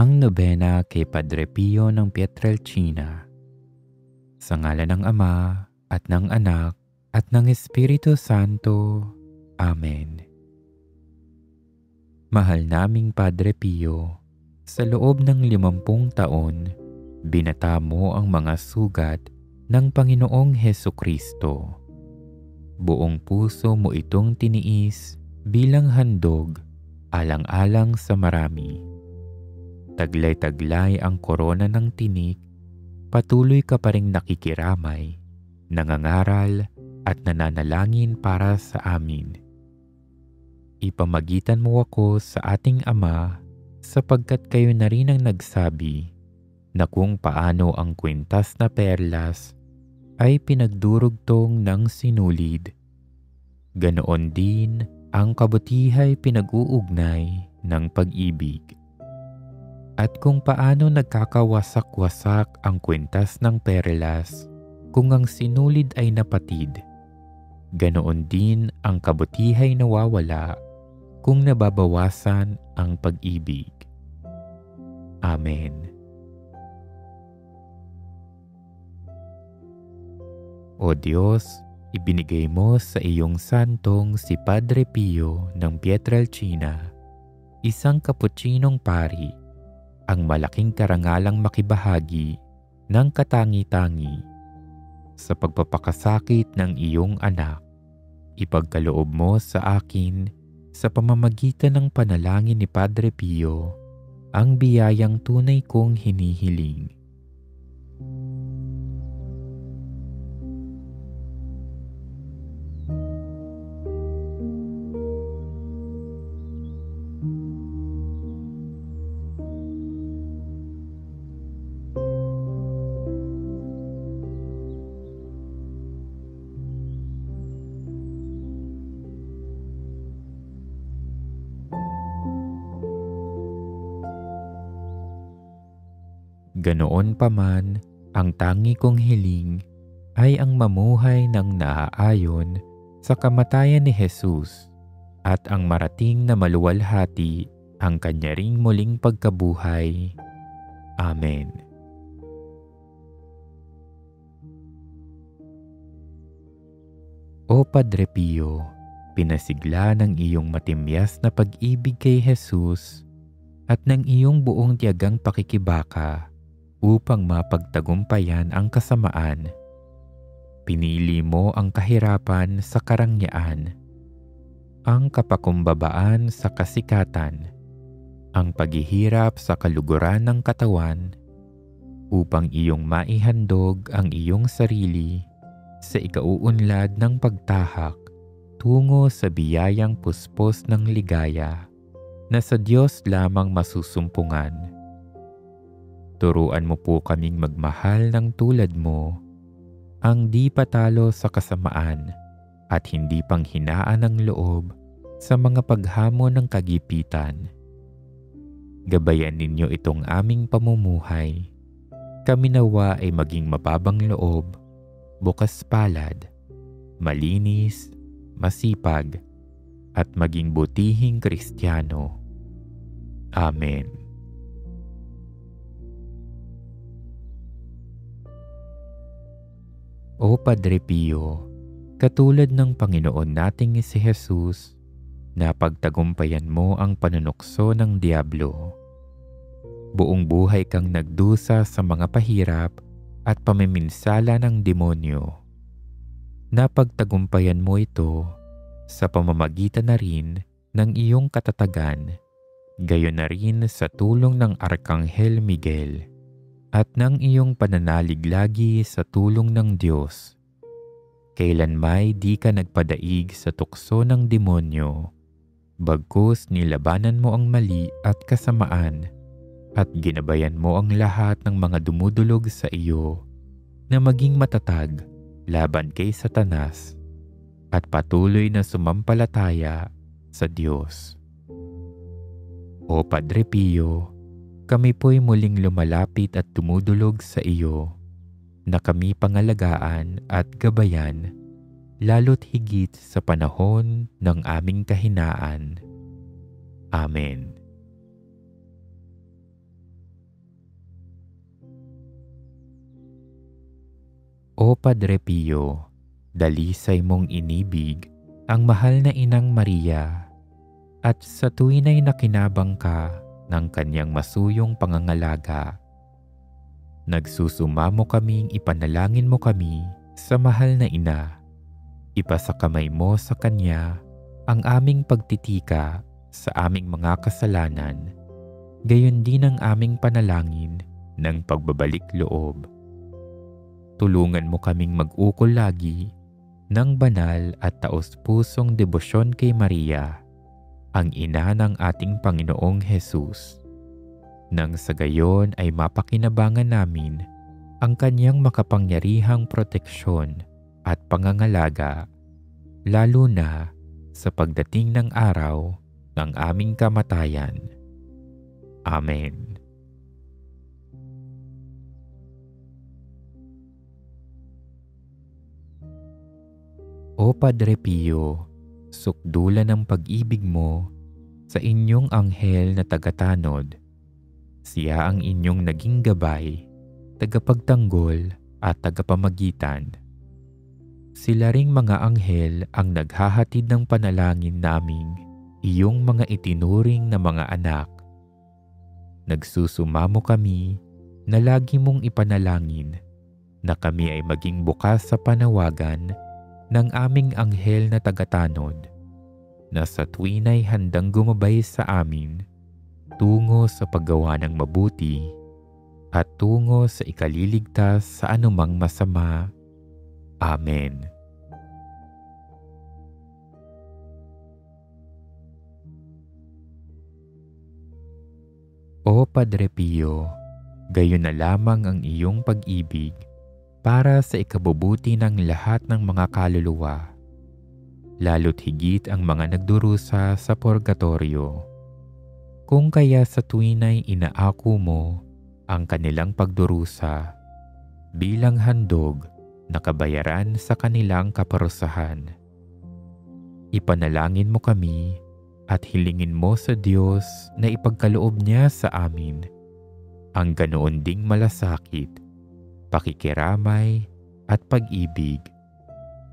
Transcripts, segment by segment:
Ang nobena kay Padre Pio ng Pietrelcina. Sa ngalan ng Ama at ng Anak at ng Espiritu Santo. Amen. Mahal naming Padre Pio, sa loob ng 50 taon, binata mo ang mga sugat ng Panginoong Hesukristo. Buong puso mo itong tiniis bilang handog, alang-alang sa marami. Taglay-taglay ang korona ng tinik, patuloy ka pa ring nakikiramay, nangangaral at nananalangin para sa amin. Ipamagitan mo ako sa ating Ama sapagkat kayo na rin ang nagsabi na kung paano ang kwintas na perlas ay pinagdurugtong ng sinulid, ganoon din ang kabutihay pinag-uugnay ng pag-ibig. At kung paano nagkakawasak-wasak ang kwintas ng perlas kung ang sinulid ay napatid, ganoon din ang kabutihay nawawala kung nababawasan ang pag-ibig. Amen. O Diyos, ibinigay mo sa iyong santong si Padre Pio ng Pietrelcina, isang kaputsinong pari, ang malaking karangalang makibahagi ng katangi-tangi sa pagpapakasakit ng iyong anak. Ipagkaloob mo sa akin sa pamamagitan ng panalangin ni Padre Pio ang biyayang tunay kong hinihiling. Ganoon pa man, ang tangi kong hiling ay ang mamuhay ng naaayon sa kamatayan ni Jesus at ang marating na maluwalhati ang kanya ring muling pagkabuhay. Amen. O Padre Pio, pinasigla ng iyong matimyas na pag-ibig kay Jesus at ng iyong buong tiyagang pakikibaka upang mapagtagumpayan ang kasamaan. Pinili mo ang kahirapan sa karangyaan, ang kapakumbabaan sa kasikatan, ang paghihirap sa kaluguran ng katawan, upang iyong maihandog ang iyong sarili sa ikauunlad ng pagtahak tungo sa biyayang puspos ng ligaya na sa Diyos lamang masusumpungan. Turuan mo po kaming magmahal ng tulad mo, ang di patalo sa kasamaan at hindi panghinaan ng loob sa mga paghamon ng kagipitan. Gabayan ninyo itong aming pamumuhay. Kami nawa ay maging mababang loob, bukas palad, malinis, masipag, at maging butihing Kristiyano. Amen. O Padre Pio, katulad ng Panginoon nating si Jesus, napagtagumpayan mo ang panunukso ng diablo. Buong buhay kang nagdusa sa mga pahirap at pamiminsala ng demonyo. Napagtagumpayan mo ito sa pamamagitan na rin ng iyong katatagan, gayon na rin sa tulong ng Arkanghel Miguel at ng iyong pananalig lagi sa tulong ng Diyos. Kailanmay di ka nagpadaig sa tukso ng demonyo, bagkus nilabanan mo ang mali at kasamaan, at ginabayan mo ang lahat ng mga dumudulog sa iyo na maging matatag laban kay Satanas at patuloy na sumampalataya sa Diyos. O Padre Pio, kami po'y muling lumalapit at dumudulog sa iyo, na kami pangalagaan at gabayan, lalo't higit sa panahon ng aming kahinaan. Amen. O Padre Pio, dalisay mong inibig ang mahal na Inang Maria at sa tuwin ay nakinabang ka ng kanyang masuyong pangangalaga. Nagsusumamo kaming ipanalangin mo kami sa mahal na Ina. Ipasakamay mo sa kanya ang aming pagtitika sa aming mga kasalanan, gayon din ang aming panalangin ng pagbabalik loob. Tulungan mo kaming mag-ukol lagi ng banal at taos-pusong debosyon kay Maria, ang ina ng ating Panginoong Hesus. Nang sa gayon ay mapakinabangan namin ang kanyang makapangyarihang proteksyon at pangangalaga, lalo na sa pagdating ng araw ng aming kamatayan. Amen. O Padre Pio, sukdulan ng pag-ibig mo sa inyong anghel na tagatanod. Siya ang inyong naging gabay, tagapagtanggol at tagapamagitan. Sila ring mga anghel ang naghahatid ng panalangin naming iyong mga itinuring na mga anak. Nagsusumamo kami na lagi mong ipanalangin na kami ay maging bukas sa panawagan ng aming anghel na tagatanod, na sa tuwin ay handang gumabay sa amin tungo sa paggawa ng mabuti at tungo sa ikaliligtas sa anumang masama. Amen. O Padre Pio, gayon na lamang ang iyong pag-ibig para sa ikabubuti ng lahat ng mga kaluluwa, lalo't higit ang mga nagdurusa sa purgatorio. Kung kaya sa tuwin ay inaako mo ang kanilang pagdurusa bilang handog na kabayaran sa kanilang kaparusahan. Ipanalangin mo kami at hilingin mo sa Diyos na ipagkaloob niya sa amin ang ganoon ding malasakit, pakikiramay at pag-ibig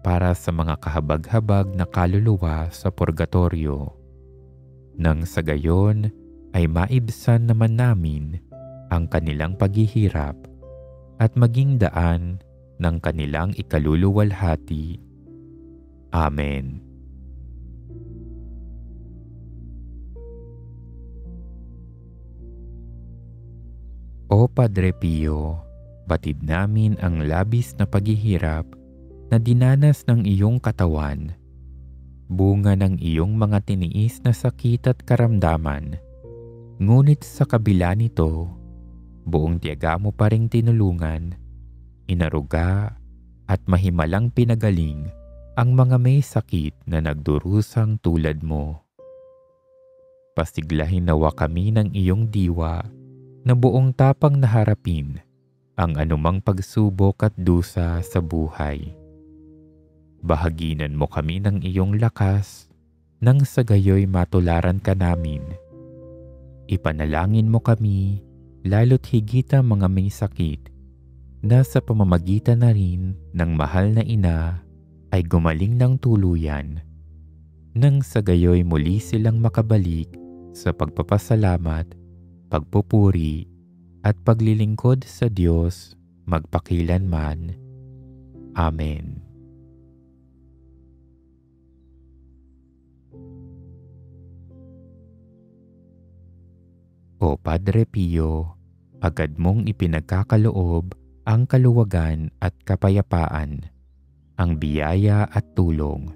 para sa mga kahabag-habag na kaluluwa sa purgatorio. Nang sa gayon ay maibsan naman namin ang kanilang paghihirap at maging daan ng kanilang ikaluluwalhati. Amen. O Padre Pio, batid namin ang labis na paghihirap na dinanas ng iyong katawan, bunga ng iyong mga tiniis na sakit at karamdaman. Ngunit sa kabila nito, buong tiyaga mo pa ring tinulungan, inaruga at mahimalang pinagaling ang mga may sakit na nagdurusang tulad mo. Pasiglahin nawa kami ng iyong diwa na buong tapang naharapin ang anumang pagsubok at dusa sa buhay. Bahaginan mo kami ng iyong lakas nang sa gayoy matularan ka namin. Ipanalangin mo kami lalo't higit ang mga may sakit na sa pamamagitan na rin ng mahal na ina ay gumaling ng tuluyan, nang sa gayoy muli silang makabalik sa pagpapasalamat, pagpupuri at paglilingkod sa Diyos magpakilanman. Amen. O Padre Pio, agad mong ipinagkakaloob ang kaluwagan at kapayapaan, ang biyaya at tulong,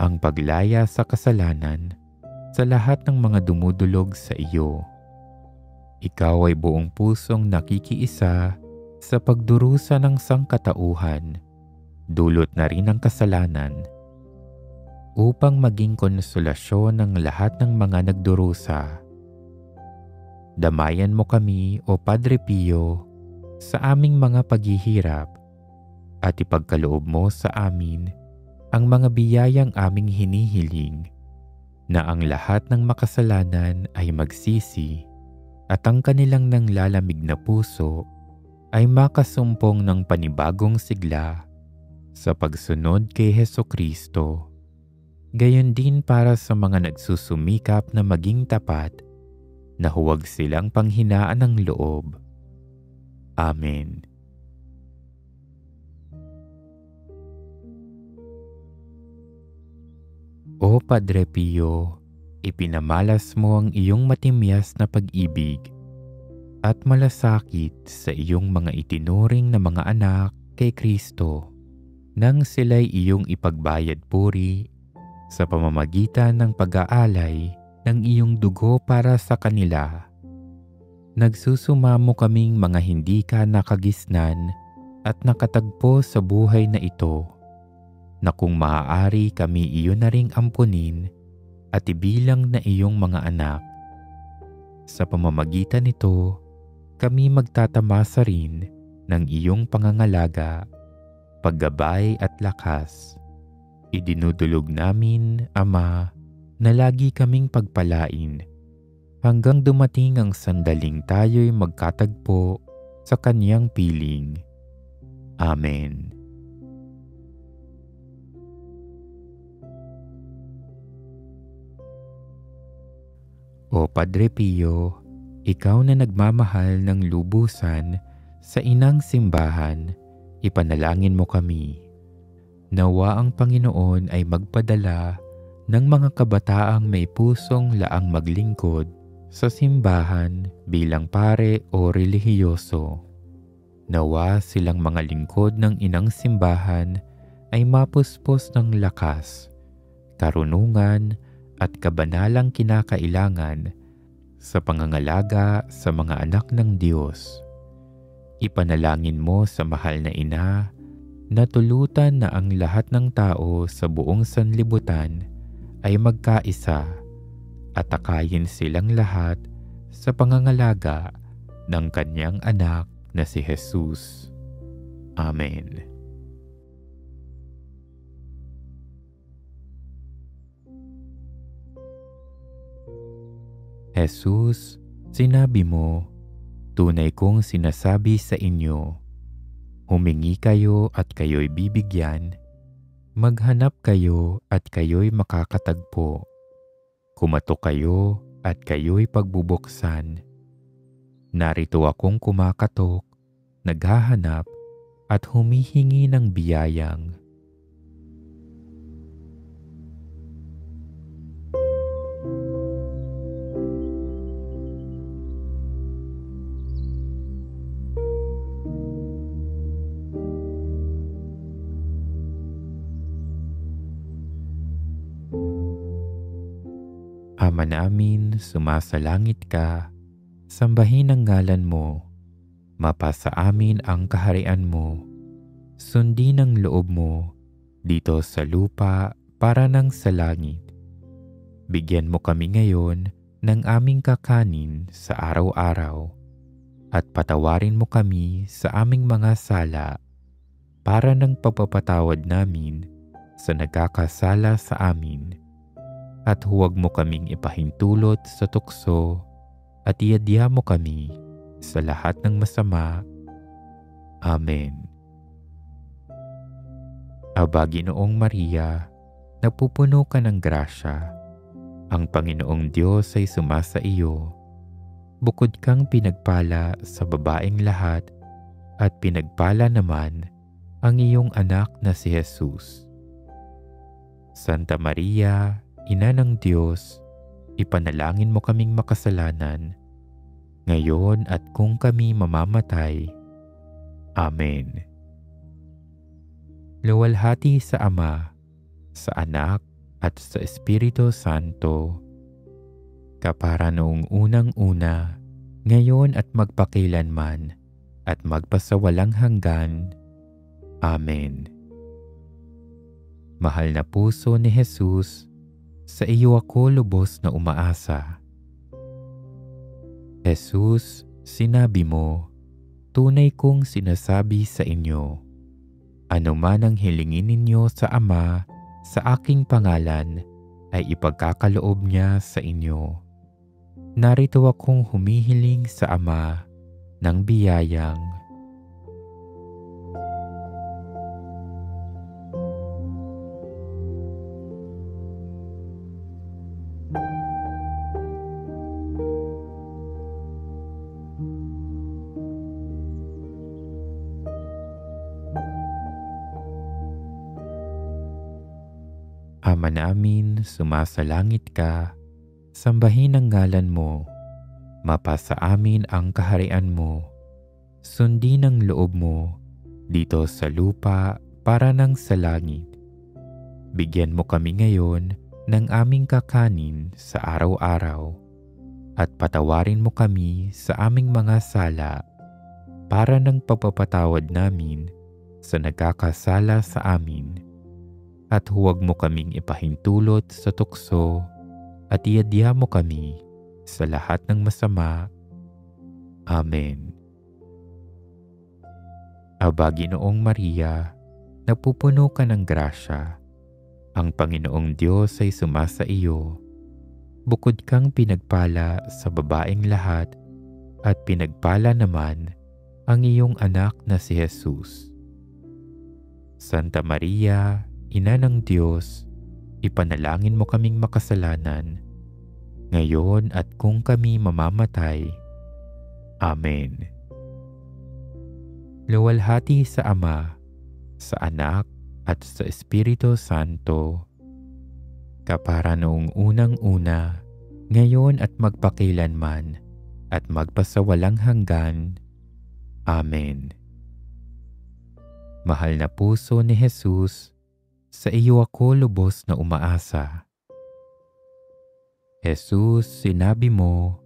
ang paglaya sa kasalanan sa lahat ng mga dumudulog sa iyo. Ikaw ay buong pusong nakikiisa sa pagdurusa ng sangkatauhan, dulot na rin ng kasalanan, upang maging konsolasyon ng lahat ng mga nagdurusa. Damayan mo kami, O Padre Pio, sa aming mga paghihirap at ipagkaloob mo sa amin ang mga biyayang aming hinihiling, na ang lahat ng makasalanan ay magsisi at ang kanilang nanglalamig na puso ay makasumpong ng panibagong sigla sa pagsunod kay Hesukristo. Gayon din para sa mga nagsusumikap na maging tapat na huwag silang panghinaan ng loob. Amen. O Padre Pio, ipinamalas mo ang iyong matimyas na pag-ibig at malasakit sa iyong mga itinuring na mga anak kay Kristo nang sila'y iyong ipagbayad puri sa pamamagitan ng pag-aalay ng iyong dugo para sa kanila. Nagsusumamo kaming mga hindi ka nakagisnan at nakatagpo sa buhay na ito, na kung maaari kami iyon na ring ampunin at ibilang na iyong mga anak. Sa pamamagitan nito, kami magtatamasa rin ng iyong pangangalaga, paggabay at lakas. Idinudulog namin, Ama, na lagi kaming pagpalain hanggang dumating ang sandaling tayo'y magkatagpo sa kaniyang piling. Amen. O Padre Pio, ikaw na nagmamahal ng lubusan sa inang simbahan, ipanalangin mo kami. Nawa ang Panginoon ay magpadala ng mga kabataang may pusong laang maglingkod sa simbahan bilang pare o relihiyoso. Nawa silang mga lingkod ng inang simbahan ay mapuspos ng lakas, karunungan at kabanalang kinakailangan sa pangangalaga sa mga anak ng Diyos. Ipanalangin mo sa mahal na ina na tulutan na ang lahat ng tao sa buong sanlibutan ay magkaisa at takayin silang lahat sa pangangalaga ng kanyang anak na si Jesus. Amen. Jesus, sinabi mo, tunay kong sinasabi sa inyo, humingi kayo at kayo'y bibigyan, maghanap kayo at kayo'y makakatagpo, kumatok kayo at kayo'y pagbubuksan. Narito akong kumakatok, naghahanap at humihingi ng biyayang. Ama namin, sumasalangit ka, sambahin ang ngalan mo, mapasa amin ang kaharian mo, sundin ang loob mo, dito sa lupa para nang sa langit. Bigyan mo kami ngayon ng aming kakanin sa araw-araw, at patawarin mo kami sa aming mga sala, para ng pagpapatawad namin sa nagkakasala sa amin. At huwag mo kaming ipahintulot sa tukso at iadya mo kami sa lahat ng masama. Amen. Aba, Ginoong Maria, napupuno ka ng grasya. Ang Panginoong Diyos ay sumasa iyo. Bukod kang pinagpala sa babaeng lahat at pinagpala naman ang iyong anak na si Jesus. Santa Maria, Ina ng Diyos, ipanalangin mo kaming makasalanan, ngayon at kung kami mamamatay. Amen. Luwalhati sa Ama, sa Anak, at sa Espiritu Santo, kapara noong unang-una, ngayon at magpakilanman, at magpasawalang hanggan. Amen. Mahal na puso ni Jesus, sa iyo ako lubos na umaasa. Jesus, sinabi mo, tunay kong sinasabi sa inyo, ano man ang hilingin ninyo sa Ama sa aking pangalan ay ipagkakaloob niya sa inyo. Narito akong humihiling sa Ama ng biyayang Ama namin, sumasalangit ka, sambahin ang ngalan mo, mapasa amin ang kaharian mo, sundin ang loob mo, dito sa lupa para ng sa langit. Bigyan mo kami ngayon ng aming kakanin sa araw-araw, at patawarin mo kami sa aming mga sala para ng pagpapatawad namin sa nagkakasala sa amin. At huwag mo kaming ipahintulot sa tukso at iadya mo kami sa lahat ng masama. Amen. Aba, Ginoong Maria, napupuno ka ng grasya. Ang Panginoong Diyos ay sumasa iyo. Bukod kang pinagpala sa babaeng lahat, at pinagpala naman ang iyong anak na si Jesus. Santa Maria, Ina ng Diyos, ipanalangin mo kaming makasalanan, ngayon at kung kami mamamatay. Amen. Luwalhati sa Ama, sa Anak, at sa Espiritu Santo, kapara noong unang-una, ngayon at magpakilanman, at magpasawalang hanggan. Amen. Mahal na puso ni Jesus, sa iyo ako lubos na umaasa. Jesus, sinabi mo,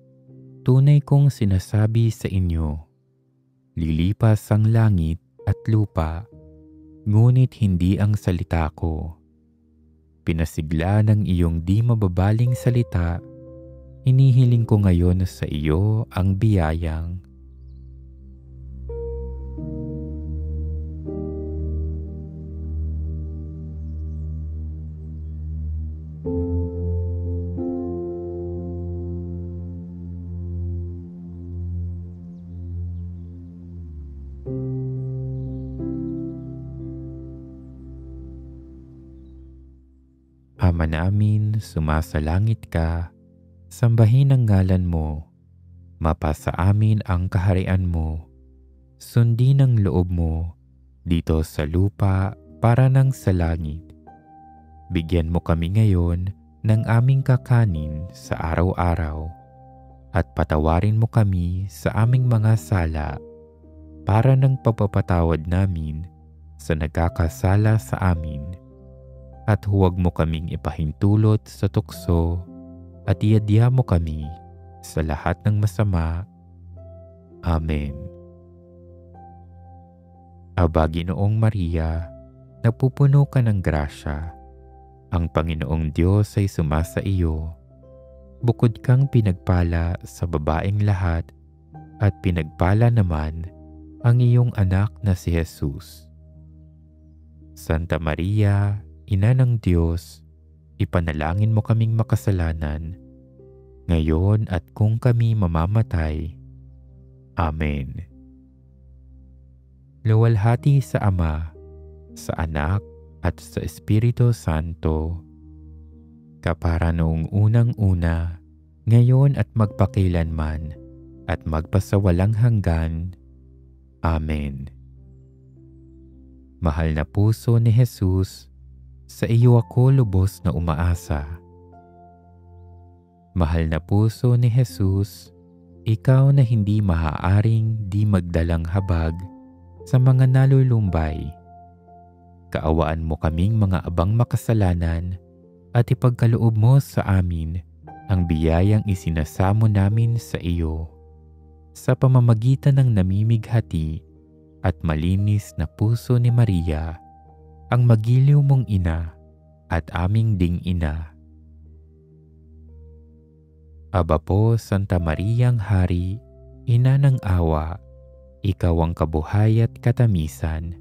tunay kong sinasabi sa inyo, lilipas ang langit at lupa, ngunit hindi ang salita ko. Pinasigla ng iyong di mababaling salita, hinihiling ko ngayon sa iyo ang biyayang Ama namin, sumasalangit ka, sambahin ang ngalan mo, mapasa amin ang kaharian mo, sundin ang loob mo, dito sa lupa para ng sa langit. Bigyan mo kami ngayon ng aming kakanin sa araw-araw, at patawarin mo kami sa aming mga sala para ng pagpapatawad namin sa nagkakasala sa amin. At huwag mo kaming ipahintulot sa tukso at iadya mo kami sa lahat ng masama. Amen. Aba, Ginoong Maria, napupuno ka ng grasya. Ang Panginoong Diyos ay sumasa iyo. Bukod kang pinagpala sa babaeng lahat, at pinagpala naman ang iyong anak na si Jesus. Santa Maria, Ina ng Diyos, ipanalangin mo kaming makasalanan, ngayon at kung kami mamamatay. Amen. Luwalhati sa Ama, sa Anak, at sa Espiritu Santo, kapara noong unang-una, ngayon at magpakilanman, at magpasawalang hanggan. Amen. Mahal na puso ni Jesus, sa iyo ako lubos na umaasa. Mahal na puso ni Jesus, ikaw na hindi maaaring di magdalang habag sa mga nalulumbay. Kaawaan mo kaming mga abang makasalanan at ipagkaloob mo sa amin ang biyayang isinasamo namin sa iyo. Sa pamamagitan ng namimighati at malinis na puso ni Maria, ang magiliw mong ina at aming ding ina. Aba po, Santa Mariang Hari, Ina ng awa, ikaw ang kabuhay at katamisan.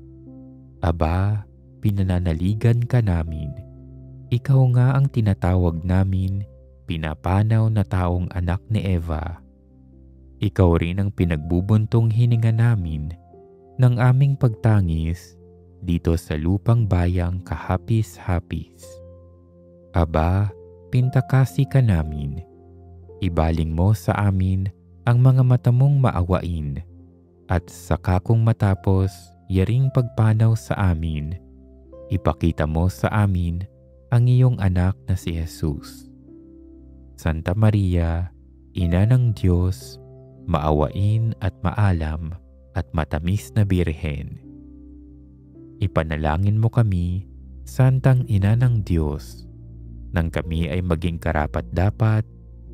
Aba, pinananaligan ka namin. Ikaw nga ang tinatawag namin, pinapanaw na taong anak ni Eva. Ikaw rin ang pinagbubuntong hininga namin ng aming pagtangis dito sa lupang bayang kahapis-hapis. Aba, pintakasi ka namin. Ibaling mo sa amin ang mga mata mong maawain, at saka kung matapos yaring pagpanaw sa amin, ipakita mo sa amin ang iyong anak na si Jesus. Santa Maria, Ina ng Diyos, maawain at maalam at matamis na Birhen. Ipanalangin mo kami, Santang Ina ng Diyos, nang kami ay maging karapat-dapat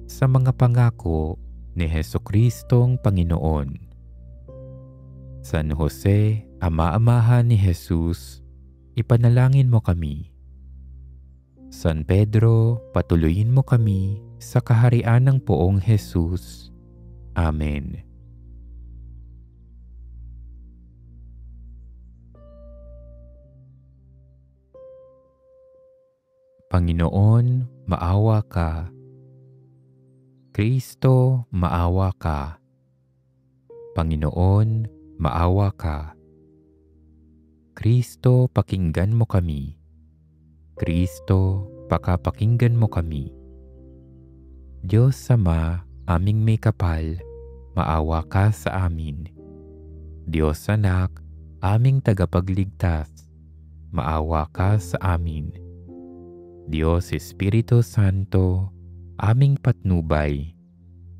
sa mga pangako ni Jesucristong Panginoon. San Jose, Ama-amahan ni Jesus, ipanalangin mo kami. San Pedro, patuloyin mo kami sa kaharian ng Poong Jesus. Amen. Panginoon, maawa ka. Kristo, maawa ka. Panginoon, maawa ka. Kristo, pakinggan mo kami. Kristo, pakapakinggan mo kami. Diyos Ama, aming may kapal, maawa ka sa amin. Diyos Anak, aming tagapagligtas, maawa ka sa amin. Diyos Espiritu Santo, aming patnubay,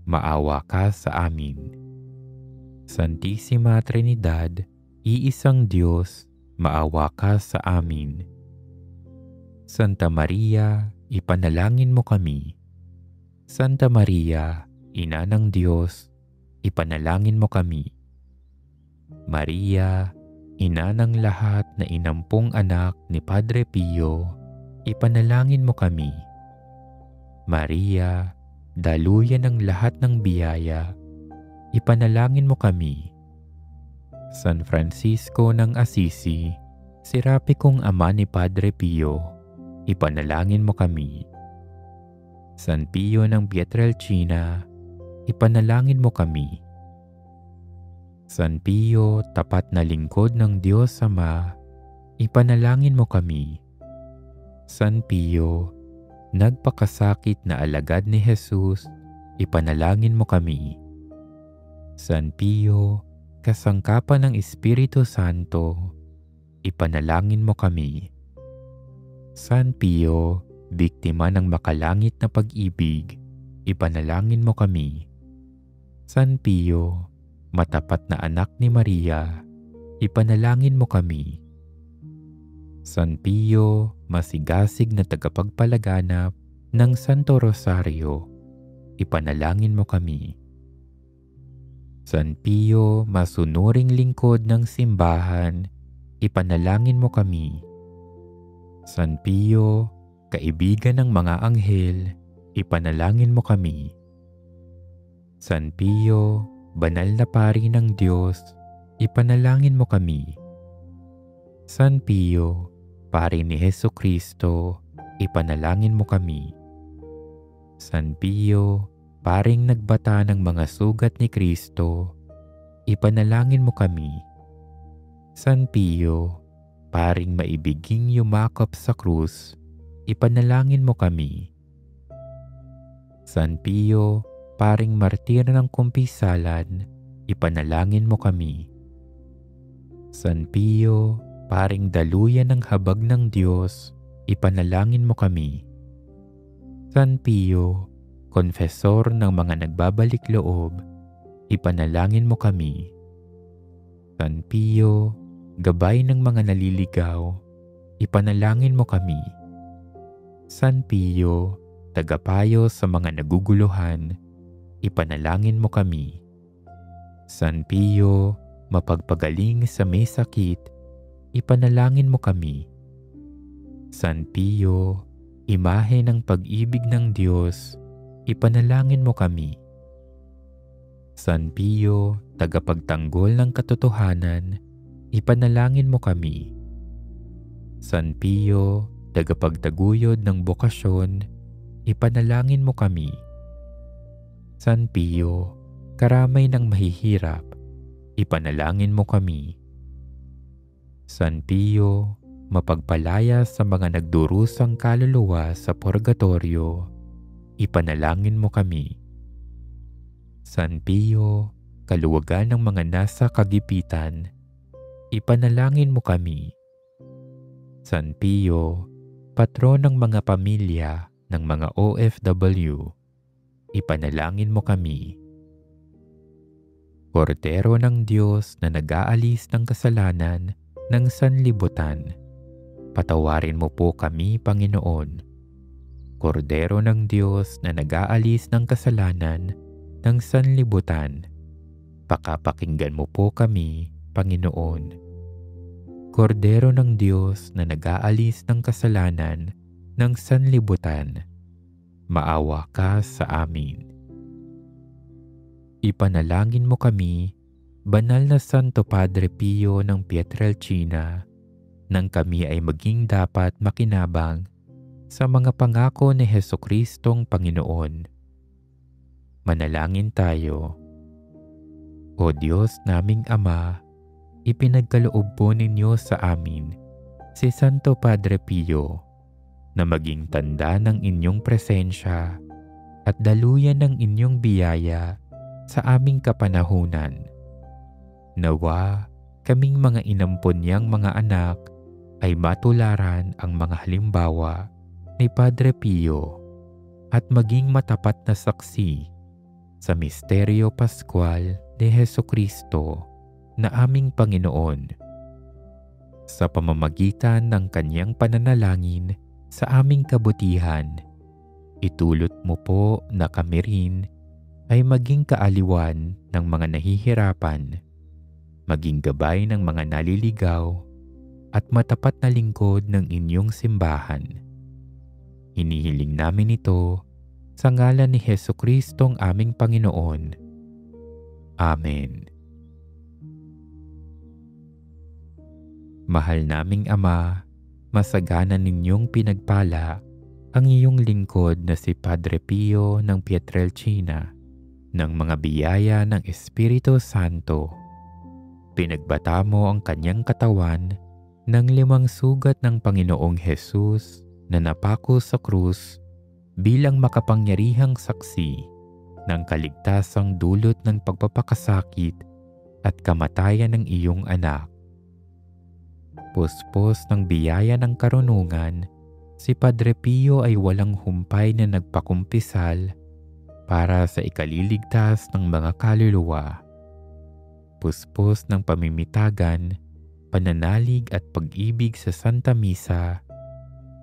maawa ka sa amin. Santissima Trinidad, iisang Diyos, maawa ka sa amin. Santa Maria, ipanalangin mo kami. Santa Maria, Ina ng Diyos, ipanalangin mo kami. Maria, Ina ng lahat na inampung anak ni Padre Pio, ipanalangin mo kami. Maria, daluyan ng lahat ng biyaya, ipanalangin mo kami. San Francisco ng Assisi, sirapi kong ama ni Padre Pio, ipanalangin mo kami. San Pio ng Pietrelcina, ipanalangin mo kami. San Pio, tapat na lingkod ng Diyos Ama, ipanalangin mo kami. San Pio, nagpakasakit na alagad ni Jesus, ipanalangin mo kami. San Pio, kasangkapan ng Espiritu Santo, ipanalangin mo kami. San Pio, biktima ng makalangit na pag-ibig, ipanalangin mo kami. San Pio, matapat na anak ni Maria, ipanalangin mo kami. San Pio, masigasig na tagapagpalaganap ng Santo Rosario, ipanalangin mo kami. San Pio, masunuring lingkod ng simbahan, ipanalangin mo kami. San Pio, kaibigan ng mga anghel, ipanalangin mo kami. San Pio, banal na pari ng Diyos, ipanalangin mo kami. San Pio, pari ni Jesucristo, ipanalangin mo kami. San Pio, paring nagbata ng mga sugat ni Kristo, ipanalangin mo kami. San Pio, paring maibiging yumakap sa krus, ipanalangin mo kami. San Pio, paring martir ng kumpisalan, ipanalangin mo kami. San Pio, paring daluyan ng habag ng Diyos, ipanalangin mo kami. San Pio, konfesor ng mga nagbabalik loob, ipanalangin mo kami. San Pio, gabay ng mga naliligaw, ipanalangin mo kami. San Pio, tagapayo sa mga naguguluhan, ipanalangin mo kami. San Pio, mapagpagaling sa may sakit, ipanalangin mo kami. San Pio, imahe ng pag-ibig ng Diyos, ipanalangin mo kami. San Pio, tagapagtanggol ng katotohanan, ipanalangin mo kami. San Pio, tagapagtaguyod ng bokasyon, ipanalangin mo kami. San Pio, karamay ng mahihirap, ipanalangin mo kami. San Pio, mapagpalaya sa mga nagdurusang kaluluwa sa purgatorio, ipanalangin mo kami. San Pio, kaluwagan ng mga nasa kagipitan, ipanalangin mo kami. San Pio, patron ng mga pamilya ng mga OFW, ipanalangin mo kami. Kordero ng Diyos na nag-aalis ng kasalanan ng sanlibutan, patawarin mo po kami, Panginoon. Kordero ng Diyos na nag-aalis ng kasalanan ng sanlibutan, pakapakinggan mo po kami, Panginoon. Kordero ng Diyos na nag-aalis ng kasalanan ng sanlibutan, maawa ka sa amin. Ipanalangin mo kami, Banal na Santo Padre Pio ng Pietrelcina, nang kami ay maging dapat makinabang sa mga pangako ni Jesucristong Panginoon. Manalangin tayo. O Diyos naming Ama, ipinagkaloob po ninyo sa amin si Santo Padre Pio na maging tanda ng inyong presensya at daluyan ng inyong biyaya sa aming kapanahunan. Nawa, kaming mga inampon niyang mga anak ay matularan ang mga halimbawa ni Padre Pio at maging matapat na saksi sa misteryo Pascual ni Jesucristo na aming Panginoon. Sa pamamagitan ng kanyang pananalangin sa aming kabutihan, itulot mo po na kami rin ay maging kaaliwan ng mga nahihirapan, maging gabay ng mga naliligaw, at matapat na lingkod ng inyong simbahan. Hinihiling namin ito sa ngalan ni Jesucristong aming Panginoon. Amen. Mahal naming Ama, masagana ninyong pinagpala ang iyong lingkod na si Padre Pio ng Pietrelcina ng mga biyaya ng Espiritu Santo. Pinagbata mo ang kanyang katawan ng 5 sugat ng Panginoong Hesus na napako sa krus bilang makapangyarihang saksi ng kaligtasang dulot ng pagpapakasakit at kamatayan ng iyong anak. Puspos ng biyaya ng karunungan, si Padre Pio ay walang humpay na nagpakumpisal para sa ikaliligtas ng mga kaluluwa. Puspos ng pamimitagan, pananalig at pag-ibig sa Santa Misa,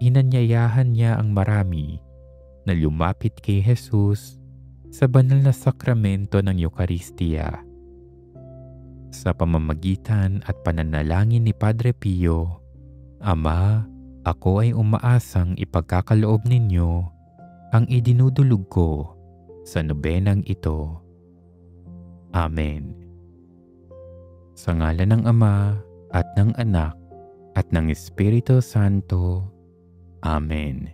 inanyayahan niya ang marami na lumapit kay Jesus sa banal na sakramento ng Eucharistia. Sa pamamagitan at pananalangin ni Padre Pio, Ama, ako ay umaasang ipagkakaloob ninyo ang idinudulog ko sa nobenang ito. Amen. Sa ngalan ng Ama at ng Anak at ng Espiritu Santo. Amen.